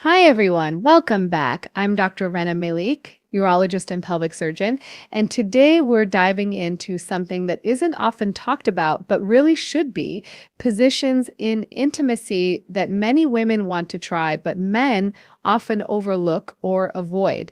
Hi, everyone. Welcome back. I'm Dr. Rena Malik, urologist and pelvic surgeon, and today we're diving into something that isn't often talked about, but really should be positions in intimacy that many women want to try, but men often overlook or avoid.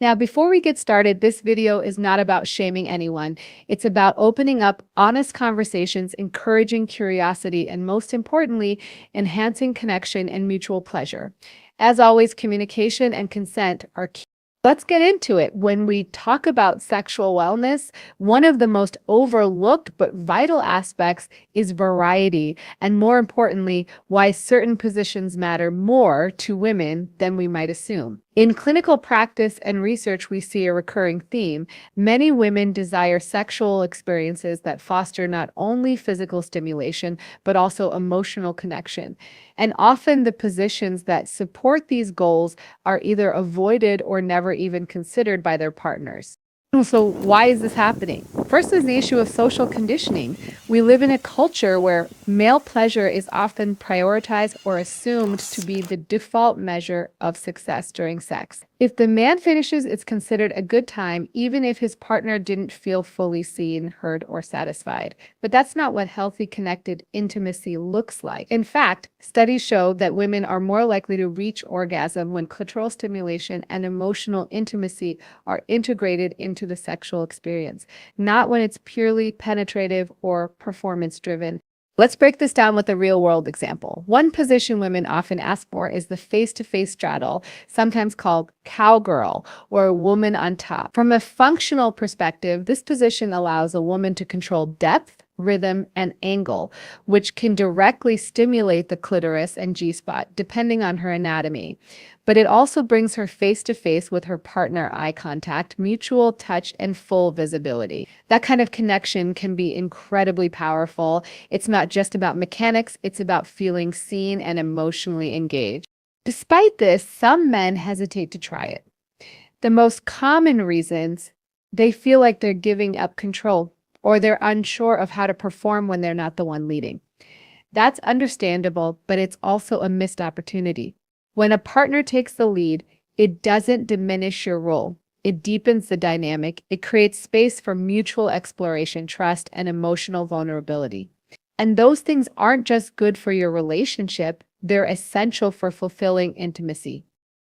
Now, before we get started, this video is not about shaming anyone. It's about opening up honest conversations, encouraging curiosity, and most importantly, enhancing connection and mutual pleasure. As always, communication and consent are key. Let's get into it. When we talk about sexual wellness, one of the most overlooked but vital aspects is variety, and more importantly, why certain positions matter more to women than we might assume. In clinical practice and research, we see a recurring theme. Many women desire sexual experiences that foster not only physical stimulation, but also emotional connection. And often the positions that support these goals are either avoided or never even considered by their partners. So why is this happening? First, there's the issue of social conditioning. We live in a culture where male pleasure is often prioritized or assumed to be the default measure of success during sex. If the man finishes, it's considered a good time, even if his partner didn't feel fully seen, heard, or satisfied. But that's not what healthy, connected intimacy looks like. In fact, studies show that women are more likely to reach orgasm when clitoral stimulation and emotional intimacy are integrated into the sexual experience, not when it's purely penetrative or performance driven. Let's break this down with a real-world example. One position women often ask for is the face-to-face straddle, sometimes called cowgirl or woman on top. From a functional perspective, this position allows a woman to control depth, rhythm, and angle, which can directly stimulate the clitoris and G-spot, depending on her anatomy. But it also brings her face to face with her partner, eye contact, mutual touch, and full visibility. That kind of connection can be incredibly powerful. It's not just about mechanics, it's about feeling seen and emotionally engaged. Despite this, some men hesitate to try it. The most common reasons, they feel like they're giving up control or they're unsure of how to perform when they're not the one leading. That's understandable, but it's also a missed opportunity. When a partner takes the lead, it doesn't diminish your role. It deepens the dynamic. It creates space for mutual exploration, trust, and emotional vulnerability. And those things aren't just good for your relationship, they're essential for fulfilling intimacy.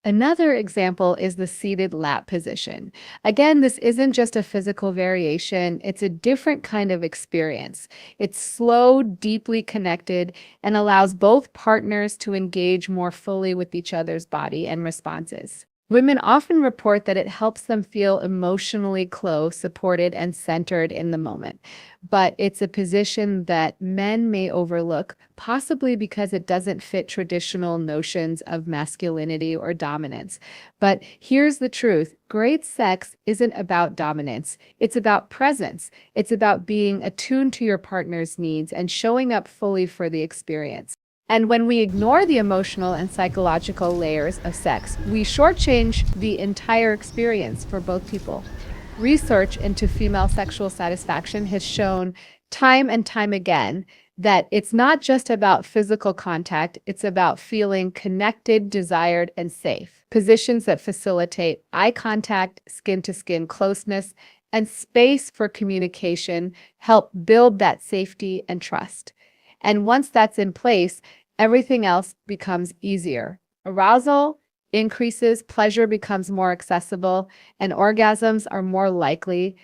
Another example is the seated lap position. Again, this isn't just a physical variation, it's a different kind of experience. It's slow, deeply connected, and allows both partners to engage more fully with each other's body and responses. Women often report that it helps them feel emotionally close, supported, and centered in the moment. But it's a position that men may overlook, possibly because it doesn't fit traditional notions of masculinity or dominance. But here's the truth. Great sex isn't about dominance. It's about presence. It's about being attuned to your partner's needs and showing up fully for the experience. And when we ignore the emotional and psychological layers of sex, we shortchange the entire experience for both people. Research into female sexual satisfaction has shown time and time again that it's not just about physical contact, it's about feeling connected, desired, and safe. Positions that facilitate eye contact, skin-to-skin closeness, and space for communication help build that safety and trust. And once that's in place, everything else becomes easier. Arousal increases, pleasure becomes more accessible, and orgasms are more likely.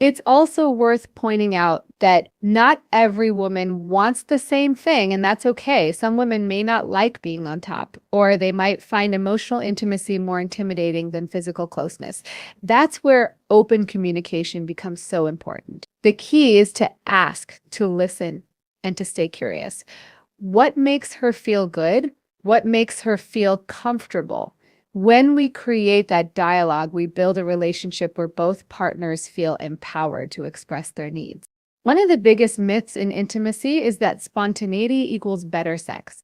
It's also worth pointing out that not every woman wants the same thing, and that's okay. Some women may not like being on top, or they might find emotional intimacy more intimidating than physical closeness. That's where open communication becomes so important. The key is to ask, to listen, and to stay curious. What makes her feel good? What makes her feel comfortable? When we create that dialogue, we build a relationship where both partners feel empowered to express their needs. One of the biggest myths in intimacy is that spontaneity equals better sex.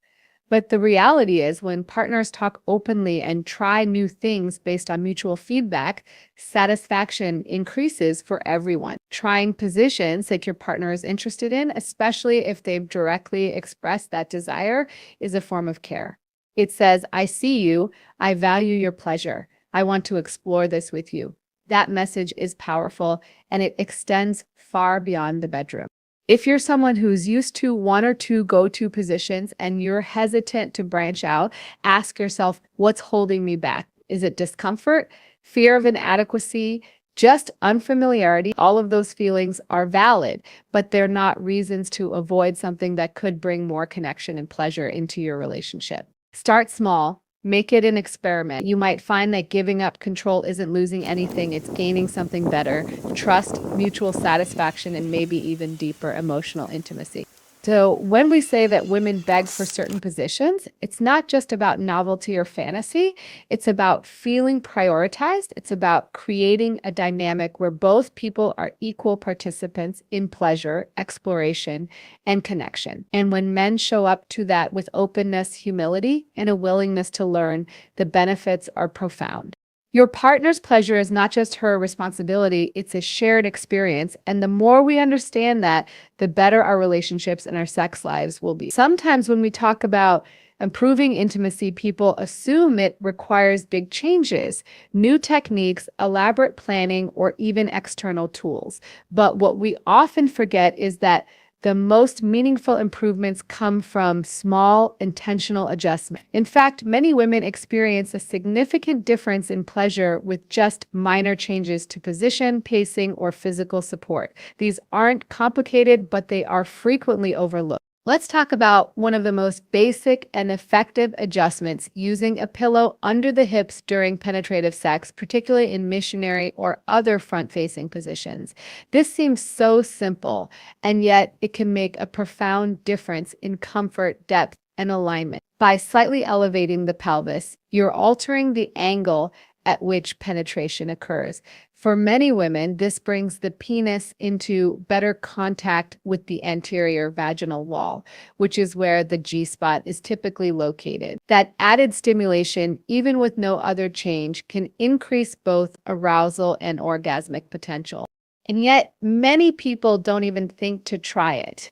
But the reality is, when partners talk openly and try new things based on mutual feedback, satisfaction increases for everyone. Trying positions that your partner is interested in, especially if they've directly expressed that desire, is a form of care. It says, I see you. I value your pleasure. I want to explore this with you. That message is powerful and it extends far beyond the bedroom. If you're someone who's used to one or two go-to positions and you're hesitant to branch out, ask yourself, what's holding me back? Is it discomfort, fear of inadequacy, just unfamiliarity? All of those feelings are valid, but they're not reasons to avoid something that could bring more connection and pleasure into your relationship. Start small. Make it an experiment. You might find that giving up control isn't losing anything, it's gaining something better: trust, mutual satisfaction, and maybe even deeper emotional intimacy. So, when we say that women beg for certain positions, it's not just about novelty or fantasy. It's about feeling prioritized. It's about creating a dynamic where both people are equal participants in pleasure, exploration, and connection. And when men show up to that with openness, humility, and a willingness to learn, the benefits are profound. Your partner's pleasure is not just her responsibility, it's a shared experience. And the more we understand that, the better our relationships and our sex lives will be. Sometimes when we talk about improving intimacy, people assume it requires big changes, new techniques, elaborate planning, or even external tools. But what we often forget is that the most meaningful improvements come from small, intentional adjustments. In fact, many women experience a significant difference in pleasure with just minor changes to position, pacing, or physical support. These aren't complicated, but they are frequently overlooked. Let's talk about one of the most basic and effective adjustments: using a pillow under the hips during penetrative sex, particularly in missionary or other front-facing positions. This seems so simple, and yet it can make a profound difference in comfort, depth, and alignment. By slightly elevating the pelvis, you're altering the angle at which penetration occurs. For many women, this brings the penis into better contact with the anterior vaginal wall, which is where the G-spot is typically located. That added stimulation, even with no other change, can increase both arousal and orgasmic potential. And yet, many people don't even think to try it.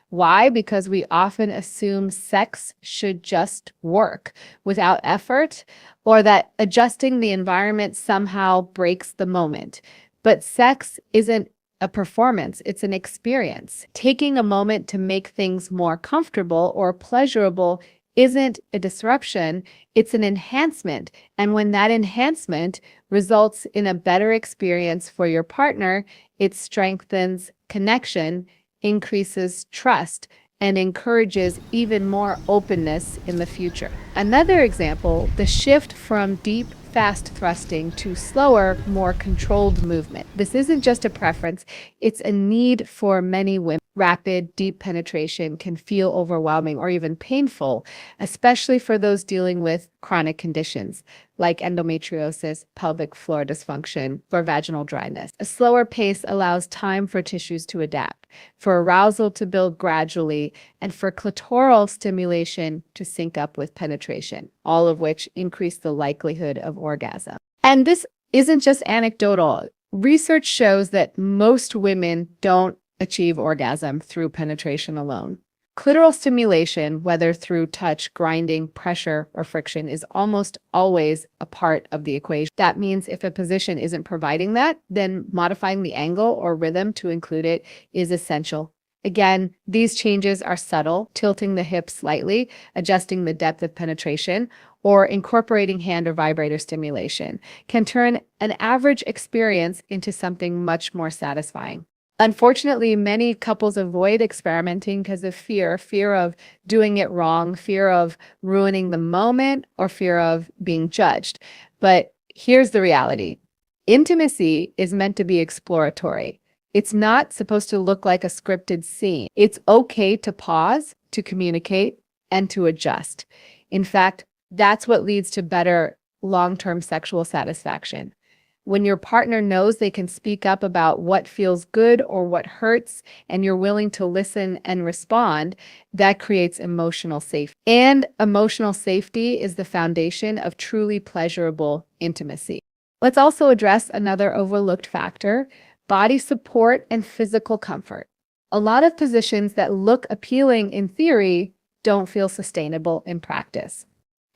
Why? Because we often assume sex should just work without effort, or that adjusting the environment somehow breaks the moment. But sex isn't a performance, it's an experience. Taking a moment to make things more comfortable or pleasurable isn't a disruption, it's an enhancement. And when that enhancement results in a better experience for your partner, it strengthens connection, increases trust, and encourages even more openness in the future. Another example, the shift from deep, fast thrusting to slower, more controlled movement. This isn't just a preference, it's a need for many women. Rapid, deep penetration can feel overwhelming or even painful, especially for those dealing with chronic conditions like endometriosis, pelvic floor dysfunction, or vaginal dryness. A slower pace allows time for tissues to adapt, for arousal to build gradually, and for clitoral stimulation to sync up with penetration, all of which increase the likelihood of orgasm. And this isn't just anecdotal. Research shows that most women don't achieve orgasm through penetration alone. Clitoral stimulation, whether through touch, grinding, pressure, or friction, is almost always a part of the equation. That means if a position isn't providing that, then modifying the angle or rhythm to include it is essential. Again, these changes are subtle: tilting the hips slightly, adjusting the depth of penetration, or incorporating hand or vibrator stimulation can turn an average experience into something much more satisfying. Unfortunately, many couples avoid experimenting because of fear of doing it wrong, fear of ruining the moment, or fear of being judged. But here's the reality. Intimacy is meant to be exploratory. It's not supposed to look like a scripted scene. It's okay to pause, to communicate, and to adjust. In fact, that's what leads to better long-term sexual satisfaction. When your partner knows they can speak up about what feels good or what hurts, and you're willing to listen and respond, that creates emotional safety. And emotional safety is the foundation of truly pleasurable intimacy. Let's also address another overlooked factor: body support and physical comfort. A lot of positions that look appealing in theory don't feel sustainable in practice.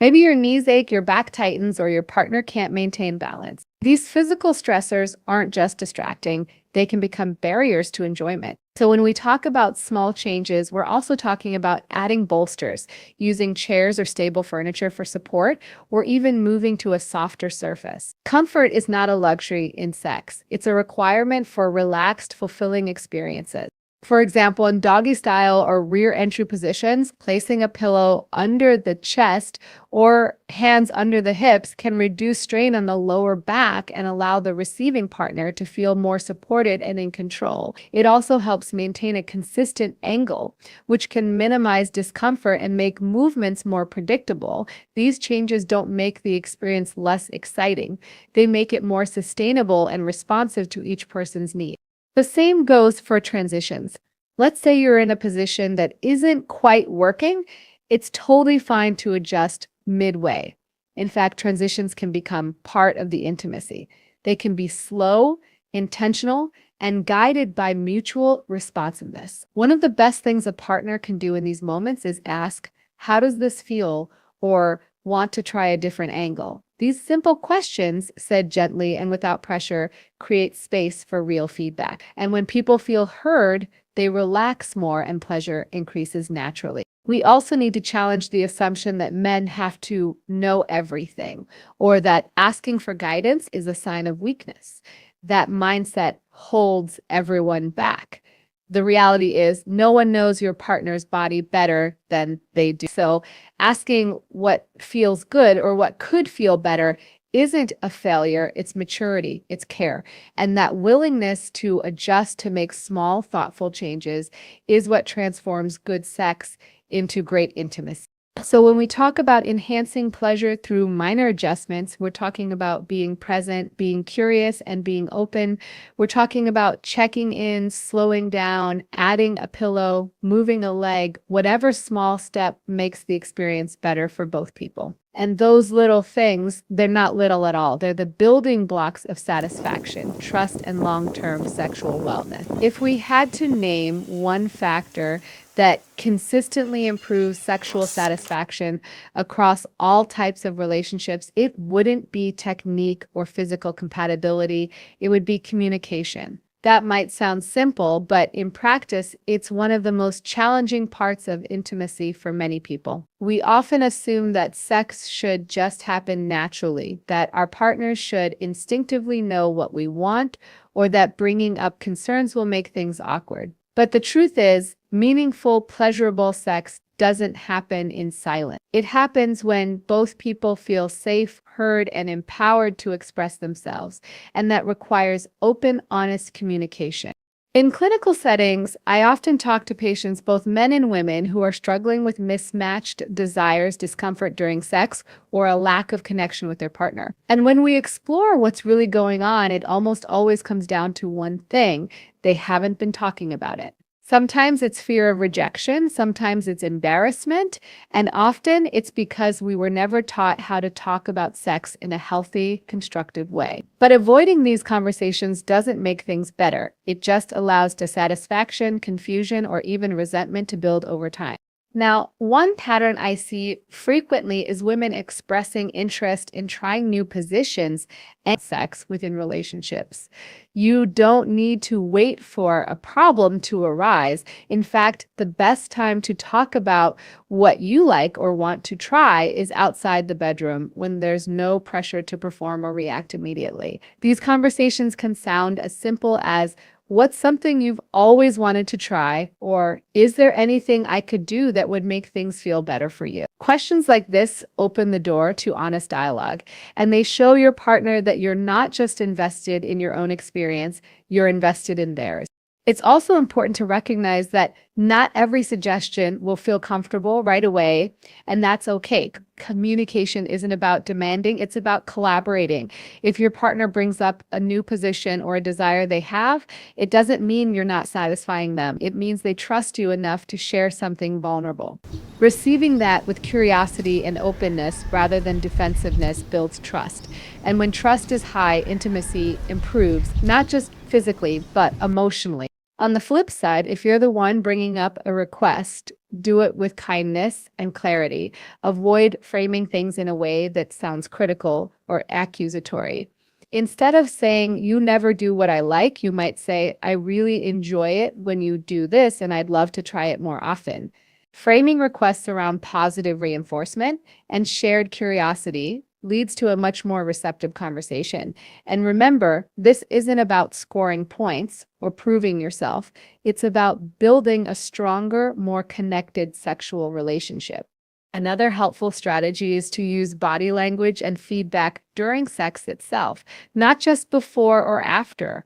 Maybe your knees ache, your back tightens, or your partner can't maintain balance. These physical stressors aren't just distracting, they can become barriers to enjoyment. So when we talk about small changes, we're also talking about adding bolsters, using chairs or stable furniture for support, or even moving to a softer surface. Comfort is not a luxury in sex. It's a requirement for relaxed, fulfilling experiences. For example, in doggy style or rear entry positions, placing a pillow under the chest or hands under the hips can reduce strain on the lower back and allow the receiving partner to feel more supported and in control. It also helps maintain a consistent angle, which can minimize discomfort and make movements more predictable. These changes don't make the experience less exciting. They make it more sustainable and responsive to each person's needs. The same goes for transitions. Let's say you're in a position that isn't quite working. It's totally fine to adjust midway. In fact, transitions can become part of the intimacy. They can be slow, intentional, and guided by mutual responsiveness. One of the best things a partner can do in these moments is ask, "How does this feel?" or "Want to try a different angle?" These simple questions, said gently and without pressure, create space for real feedback. And when people feel heard, they relax more and pleasure increases naturally. We also need to challenge the assumption that men have to know everything or that asking for guidance is a sign of weakness. That mindset holds everyone back. The reality is no one knows your partner's body better than they do. So asking what feels good or what could feel better isn't a failure, it's maturity, it's care. And that willingness to adjust to make small, thoughtful changes is what transforms good sex into great intimacy. So when we talk about enhancing pleasure through minor adjustments, we're talking about being present, being curious, and being open. We're talking about checking in, slowing down, adding a pillow, moving a leg, whatever small step makes the experience better for both people. And those little things, they're not little at all. They're the building blocks of satisfaction, trust, and long-term sexual wellness. If we had to name one factor that consistently improves sexual satisfaction across all types of relationships, it wouldn't be technique or physical compatibility. It would be communication. That might sound simple, but in practice, it's one of the most challenging parts of intimacy for many people. We often assume that sex should just happen naturally, that our partners should instinctively know what we want, or that bringing up concerns will make things awkward. But the truth is, meaningful, pleasurable sex doesn't happen in silence. It happens when both people feel safe, heard, and empowered to express themselves, and that requires open, honest communication. In clinical settings, I often talk to patients, both men and women, who are struggling with mismatched desires, discomfort during sex, or a lack of connection with their partner. And when we explore what's really going on, it almost always comes down to one thing: they haven't been talking about it. Sometimes it's fear of rejection, sometimes it's embarrassment, and often it's because we were never taught how to talk about sex in a healthy, constructive way. But avoiding these conversations doesn't make things better. It just allows dissatisfaction, confusion, or even resentment to build over time. Now, one pattern I see frequently is women expressing interest in trying new positions and sex within relationships. You don't need to wait for a problem to arise. In fact, the best time to talk about what you like or want to try is outside the bedroom when there's no pressure to perform or react immediately. These conversations can sound as simple as, "What's something you've always wanted to try?" Or, "Is there anything I could do that would make things feel better for you?" Questions like this open the door to honest dialogue, and they show your partner that you're not just invested in your own experience, you're invested in theirs. It's also important to recognize that not every suggestion will feel comfortable right away, and that's okay. Communication isn't about demanding, it's about collaborating. If your partner brings up a new position or a desire they have, it doesn't mean you're not satisfying them. It means they trust you enough to share something vulnerable. Receiving that with curiosity and openness rather than defensiveness builds trust. And when trust is high, intimacy improves, not just physically, but emotionally. On the flip side, if you're the one bringing up a request, do it with kindness and clarity. Avoid framing things in a way that sounds critical or accusatory. Instead of saying, you never do what I like, you might say, I really enjoy it when you do this, and I'd love to try it more often. Framing requests around positive reinforcement and shared curiosity leads to a much more receptive conversation. And remember, this isn't about scoring points or proving yourself. It's about building a stronger, more connected sexual relationship. Another helpful strategy is to use body language and feedback during sex itself, not just before or after.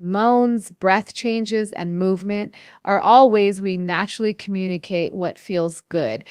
Moans, breath changes, and movement are all ways we naturally communicate what feels good.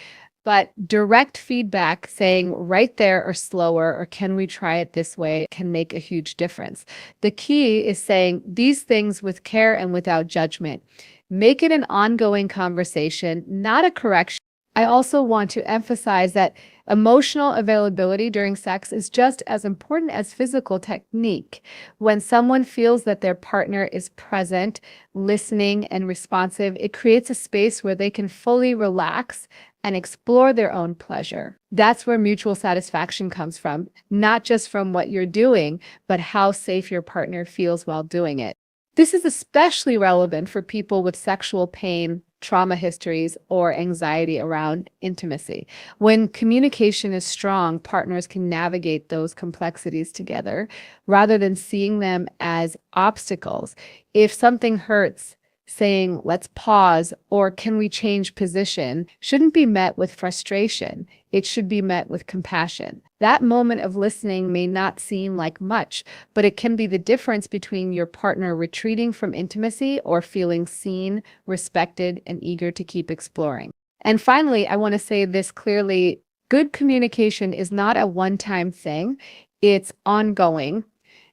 But direct feedback saying right there or slower, or can we try it this way, can make a huge difference. The key is saying these things with care and without judgment. Make it an ongoing conversation, not a correction. I also want to emphasize that emotional availability during sex is just as important as physical technique. When someone feels that their partner is present, listening, and responsive, it creates a space where they can fully relax and explore their own pleasure. That's where mutual satisfaction comes from, not just from what you're doing, but how safe your partner feels while doing it. This is especially relevant for people with sexual pain, trauma histories, or anxiety around intimacy. When communication is strong, partners can navigate those complexities together rather than seeing them as obstacles. If something hurts, saying, let's pause, or can we change position, shouldn't be met with frustration. It should be met with compassion. That moment of listening may not seem like much, but it can be the difference between your partner retreating from intimacy or feeling seen, respected, and eager to keep exploring. And finally, I want to say this clearly. Good communication is not a one-time thing. It's ongoing.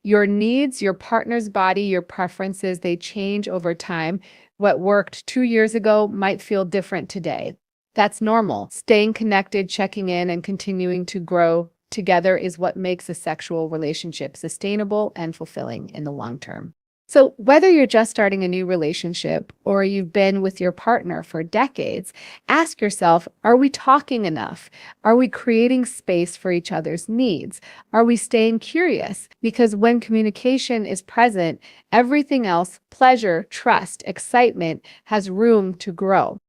Your needs, your partner's body, your preferences, they change over time. What worked 2 years ago might feel different today. That's normal. Staying connected, checking in, and continuing to grow together is what makes a sexual relationship sustainable and fulfilling in the long term. So whether you're just starting a new relationship or you've been with your partner for decades, ask yourself, are we talking enough? Are we creating space for each other's needs? Are we staying curious? Because when communication is present, everything else, pleasure, trust, excitement, has room to grow.